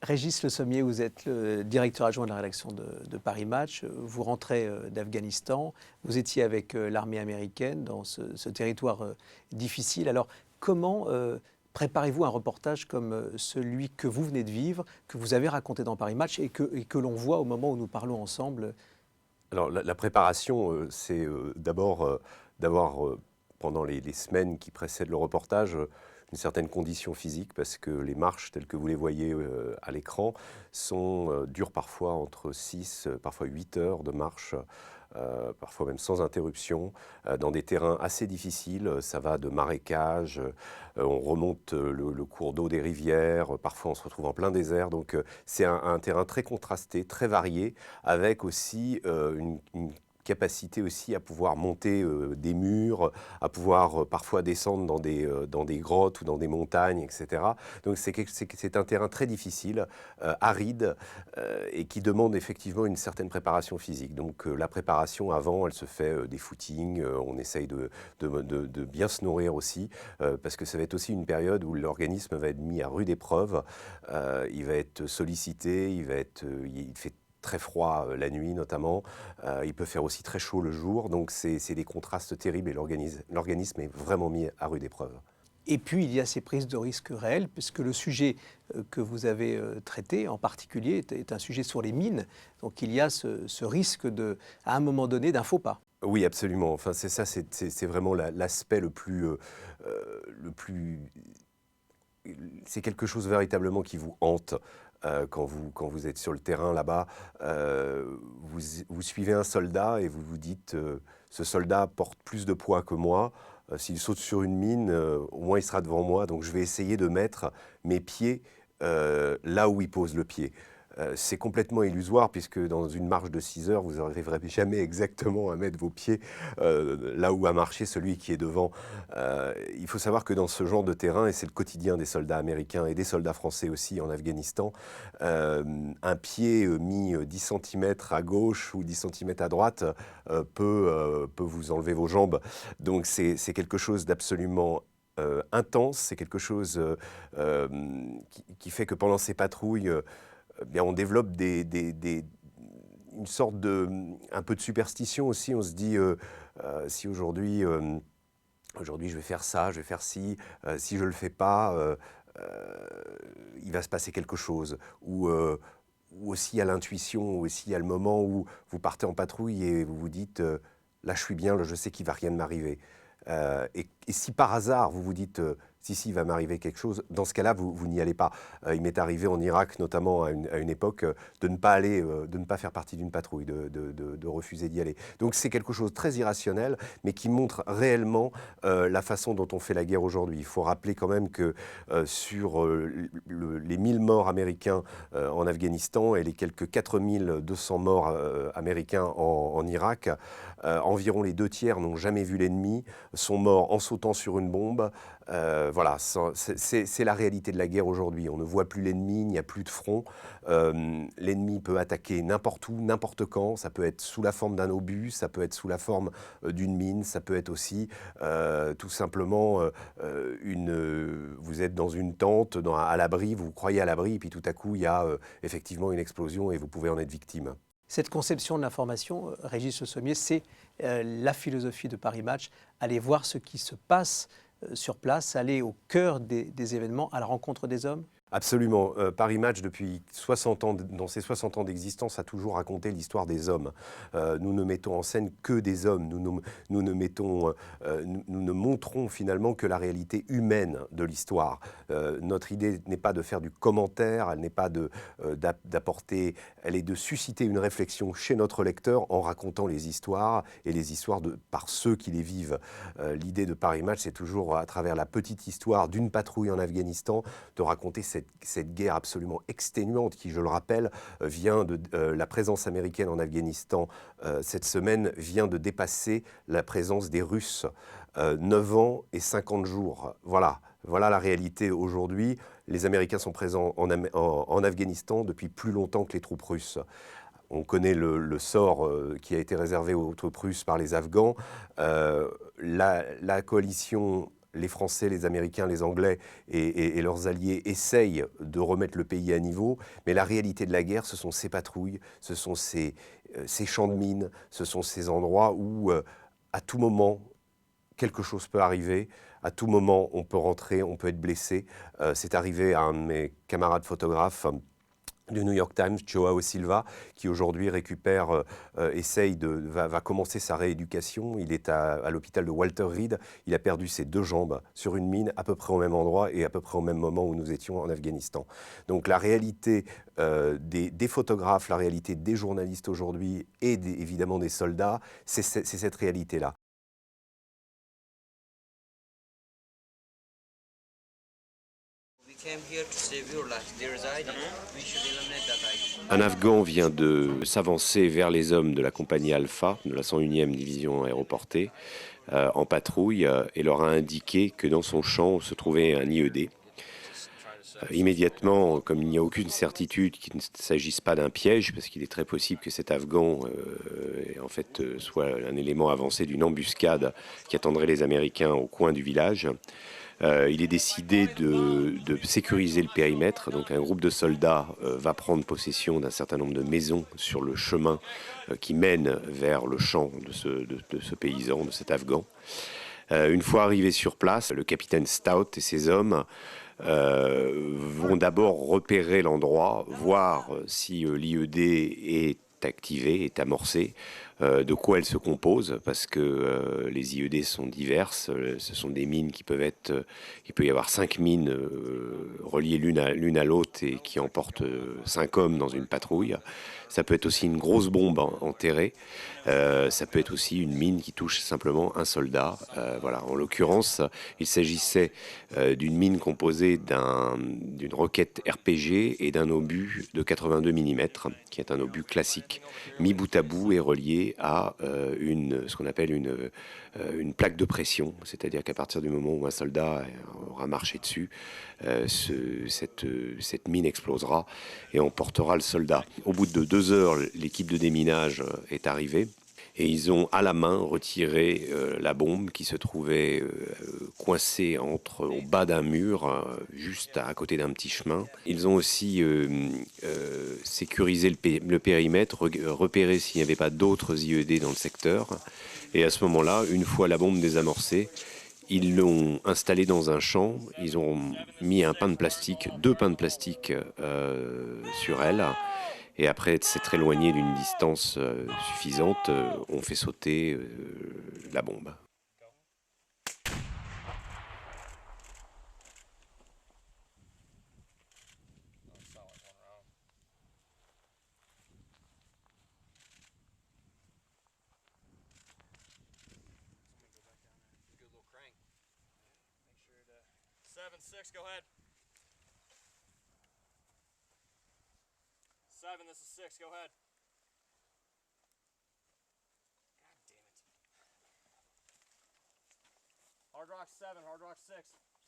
Régis Le Sommier, vous êtes le directeur adjoint de la rédaction de Paris Match. Vous rentrez d'Afghanistan. Vous étiez avec l'armée américaine dans ce territoire difficile. Alors, comment préparez-vous un reportage comme celui que vous venez de vivre, que vous avez raconté dans Paris Match et que l'on voit au moment où nous parlons ensemble? Alors la préparation, c'est d'abord d'avoir, pendant les semaines qui précèdent le reportage, une certaine condition physique parce que les marches telles que vous les voyez à l'écran durent parfois entre 6, parfois 8 heures de marche, parfois même sans interruption, dans des terrains assez difficiles. Ça va de marécages, on remonte le cours d'eau des rivières, parfois on se retrouve en plein désert. Donc c'est un terrain très contrasté, très varié, avec aussi une capacité aussi à pouvoir monter des murs, à pouvoir parfois descendre dans des grottes ou dans des montagnes, etc. Donc c'est un terrain très difficile, aride, et qui demande effectivement une certaine préparation physique. Donc la préparation avant, elle se fait des footings, on essaye de bien se nourrir aussi, parce que ça va être aussi une période où l'organisme va être mis à rude épreuve, il va être sollicité, il fait très froid la nuit notamment, il peut faire aussi très chaud le jour, donc c'est des contrastes terribles et l'organisme est vraiment mis à rude épreuve. Et puis, il y a ces prises de risques réelles, puisque le sujet que vous avez traité en particulier est un sujet sur les mines. Donc, il y a ce risque, à un moment donné, d'un faux pas. Oui, absolument. Enfin, c'est ça, c'est vraiment l'aspect le plus... c'est quelque chose véritablement qui vous hante. Quand vous êtes sur le terrain là-bas, vous suivez un soldat et vous vous dites ce soldat porte plus de poids que moi, s'il saute sur une mine, au moins il sera devant moi, donc je vais essayer de mettre mes pieds là où il pose le pied. C'est complètement illusoire puisque dans une marche de 6 heures, vous n'arriverez jamais exactement à mettre vos pieds là où a marché celui qui est devant. Il faut savoir que dans ce genre de terrain, et c'est le quotidien des soldats américains et des soldats français aussi en Afghanistan, un pied mis 10 cm à gauche ou 10 cm à droite peut vous enlever vos jambes. Donc c'est quelque chose d'absolument intense, c'est quelque chose qui fait que pendant ces patrouilles, bien, on développe une sorte un peu de superstition aussi. On se dit, si aujourd'hui je vais faire ça, je vais faire ci, si je ne le fais pas, il va se passer quelque chose. Ou aussi à l'intuition, ou aussi à le moment où vous partez en patrouille et vous vous dites, là je suis bien, là, je sais qu'il ne va rien de m'arriver. Et si par hasard vous vous dites si, il va m'arriver quelque chose, dans ce cas-là, vous n'y allez pas. Il m'est arrivé en Irak, notamment à une époque, de ne pas aller, de ne pas faire partie d'une patrouille, de refuser d'y aller. Donc c'est quelque chose de très irrationnel, mais qui montre réellement la façon dont on fait la guerre aujourd'hui. Il faut rappeler quand même que sur les 1000 morts américains en Afghanistan et les quelques 4200 morts américains en Irak, environ les 2 tiers n'ont jamais vu l'ennemi, sont morts en sautant sur une bombe. Voilà, c'est la réalité de la guerre aujourd'hui. On ne voit plus l'ennemi, il n'y a plus de front. L'ennemi peut attaquer n'importe où, n'importe quand. Ça peut être sous la forme d'un obus, ça peut être sous la forme d'une mine, ça peut être aussi tout simplement vous êtes dans une tente, à l'abri, vous croyez à l'abri, et puis tout à coup, il y a effectivement une explosion et vous pouvez en être victime. Cette conception de l'information, Régis Le Sommier, c'est la philosophie de Paris Match. Aller voir ce qui se passe sur place, aller au cœur des événements, à la rencontre des hommes? Absolument. Paris Match, depuis 60 ans, dans ses 60 ans d'existence, a toujours raconté l'histoire des hommes. Nous ne mettons en scène que des hommes. Nous ne montrons finalement que la réalité humaine de l'histoire. Notre idée n'est pas de faire du commentaire, elle n'est pas d'apporter, elle est de susciter une réflexion chez notre lecteur en racontant les histoires et les histoires par ceux qui les vivent. L'idée de Paris Match, c'est toujours à travers la petite histoire d'une patrouille en Afghanistan, de raconter cette guerre absolument exténuante qui, je le rappelle, vient de la présence américaine en Afghanistan cette semaine vient de dépasser la présence des Russes. 9 ans et 50 jours. Voilà la réalité aujourd'hui. Les Américains sont présents en Afghanistan depuis plus longtemps que les troupes russes. On connaît le sort qui a été réservé aux troupes russes par les Afghans. La coalition les Français, les Américains, les Anglais et leurs alliés essayent de remettre le pays à niveau, mais la réalité de la guerre, ce sont ces patrouilles, ce sont ces champs de mines, ce sont ces endroits où, à tout moment, quelque chose peut arriver. À tout moment, on peut rentrer, on peut être blessé. C'est arrivé à un de mes camarades photographes du New York Times, Joao Silva, qui aujourd'hui va commencer sa rééducation. Il est à l'hôpital de Walter Reed. Il a perdu ses 2 jambes sur une mine à peu près au même endroit et à peu près au même moment où nous étions en Afghanistan. Donc la réalité des photographes, la réalité des journalistes aujourd'hui et évidemment des soldats, c'est cette réalité-là. Un Afghan vient de s'avancer vers les hommes de la compagnie Alpha, de la 101e division aéroportée, en patrouille, et leur a indiqué que dans son champ se trouvait un IED. Immédiatement, comme il n'y a aucune certitude qu'il ne s'agisse pas d'un piège, parce qu'il est très possible que cet Afghan soit un élément avancé d'une embuscade qui attendrait les Américains au coin du village, il est décidé de sécuriser le périmètre. Donc un groupe de soldats va prendre possession d'un certain nombre de maisons sur le chemin qui mène vers le champ de ce paysan, de cet Afghan. Une fois arrivé sur place, le capitaine Stout et ses hommes vont d'abord repérer l'endroit, voir si l'IED est activée, est amorcée, de quoi elle se compose, parce que les IED sont diverses. Ce sont des mines qui peuvent être... il peut y avoir 5 mines reliées l'une à l'autre et qui emportent 5 hommes dans une patrouille. Ça peut être aussi une grosse bombe enterrée. Ça peut être aussi une mine qui touche simplement un soldat. Voilà. En l'occurrence, il s'agissait d'une mine composée d'une roquette RPG et d'un obus de 82 mm, qui est un obus classique, mis bout à bout et relié à ce qu'on appelle une plaque de pression. C'est-à-dire qu'à partir du moment où un soldat aura marché dessus, cette mine explosera et emportera le soldat. Au bout de 2 heures, l'équipe de déminage est arrivée. Et ils ont à la main retiré la bombe qui se trouvait coincée au bas d'un mur, juste à côté d'un petit chemin. Ils ont aussi sécurisé le périmètre, repéré s'il n'y avait pas d'autres IED dans le secteur. Et à ce moment-là, une fois la bombe désamorcée, ils l'ont installée dans un champ. Ils ont mis 2 pains de plastique sur elle. Et après s'être éloigné d'une distance suffisante, on fait sauter la bombe. Go ahead. 7, this is 6, go ahead. God damn it. Hard Rock 7, Hard Rock 6.